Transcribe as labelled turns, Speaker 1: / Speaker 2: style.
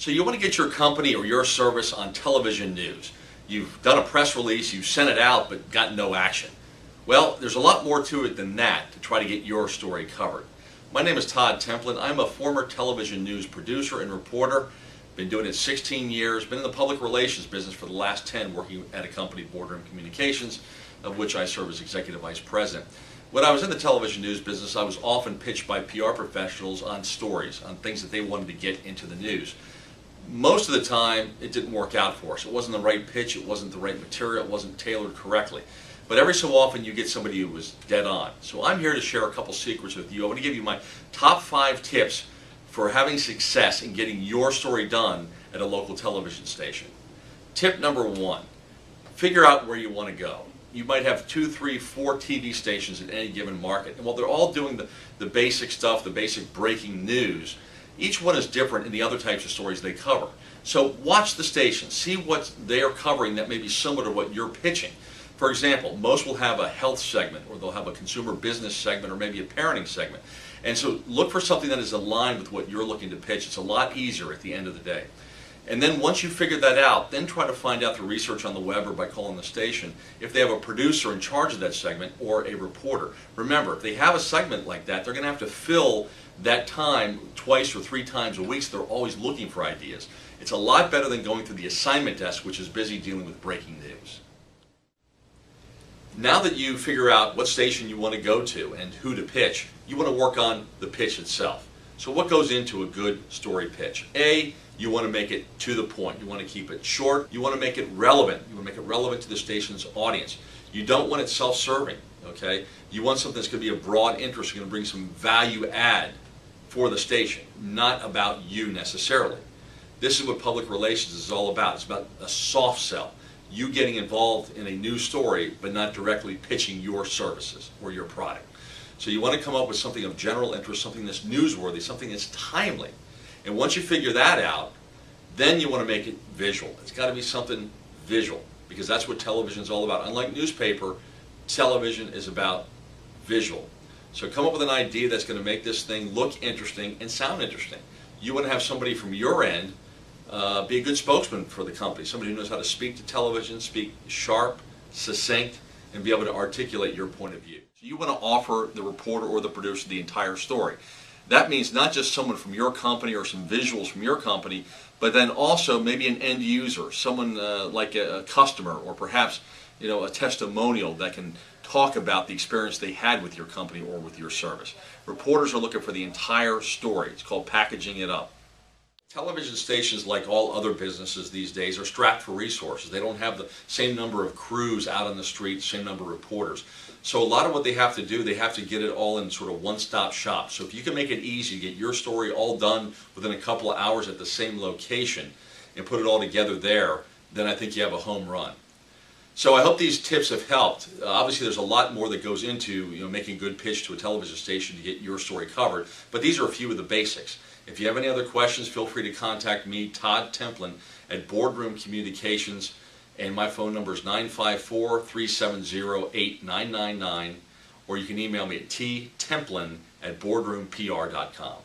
Speaker 1: So you want to get your company or your service on television news. You've done a press release, you've sent it out, but got no action. Well, there's a lot more to it than that to try to get your story covered. My name is Todd Templin. I'm a former television news producer and reporter. Been doing it 16 years, been in the public relations business for the last 10, working at a company, Boardroom Communications, of which I serve as Executive Vice President. When I was in the television news business, I was often pitched by PR professionals on stories, on things that they wanted to get into the news. Most of the time, it didn't work out for us. It wasn't the right pitch, it wasn't the right material, it wasn't tailored correctly. But every so often, you get somebody who was dead on. So I'm here to share a couple secrets with you. I want to give you my top 5 tips for having success in getting your story done at a local television station. Tip number 1, figure out where you want to go. You might have 2, 3, 4 TV stations in any given market. And while they're all doing the basic stuff, the basic breaking news, each one is different in the other types of stories they cover. So watch the station, see what they are covering that may be similar to what you're pitching. For example, most will have a health segment, or they'll have a consumer business segment, or maybe a parenting segment. And so look for something that is aligned with what you're looking to pitch. It's a lot easier at the end of the day. And then once you figure that out, then try to find out the research on the web or by calling the station if they have a producer in charge of that segment or a reporter. Remember, if they have a segment like that, they're going to have to fill that time 2 or 3 times a week, so they're always looking for ideas. It's a lot better than going to the assignment desk, which is busy dealing with breaking news. Now that you figure out what station you want to go to and who to pitch, you want to work on the pitch itself. So what goes into a good story pitch? A, you want to make it to the point. You want to keep it short. You want to make it relevant. You want to make it relevant to the station's audience. You don't want it self-serving, okay? You want something that's going to be of broad interest. You're going to bring some value add for the station, not about you necessarily. This is what public relations is all about. It's about a soft sell. You getting involved in a news story, but not directly pitching your services or your product. So you want to come up with something of general interest, something that's newsworthy, something that's timely. And once you figure that out, then you want to make it visual. It's got to be something visual, because that's what television is all about. Unlike newspaper, television is about visual. So come up with an idea that's going to make this thing look interesting and sound interesting. You want to have somebody from your end be a good spokesman for the company, somebody who knows how to speak to television, speak sharp, succinct, and be able to articulate your point of view. So you want to offer the reporter or the producer the entire story. That means not just someone from your company or some visuals from your company, but then also maybe an end user, someone like a customer, or perhaps a testimonial that can talk about the experience they had with your company or with your service. Reporters are looking for the entire story. It's called packaging it up. Television stations, like all other businesses these days, are strapped for resources. They don't have the same number of crews out on the street, same number of reporters. So a lot of what they have to do, they have to get it all in sort of one-stop shop. So if you can make it easy to get your story all done within a couple of hours at the same location and put it all together there, then I think you have a home run. So I hope these tips have helped. Obviously there's a lot more that goes into making a good pitch to a television station to get your story covered, but these are a few of the basics. If you have any other questions, feel free to contact me, Todd Templin, at Boardroom Communications, and my phone number is 954-370-8999, or you can email me at ttemplin@boardroompr.com.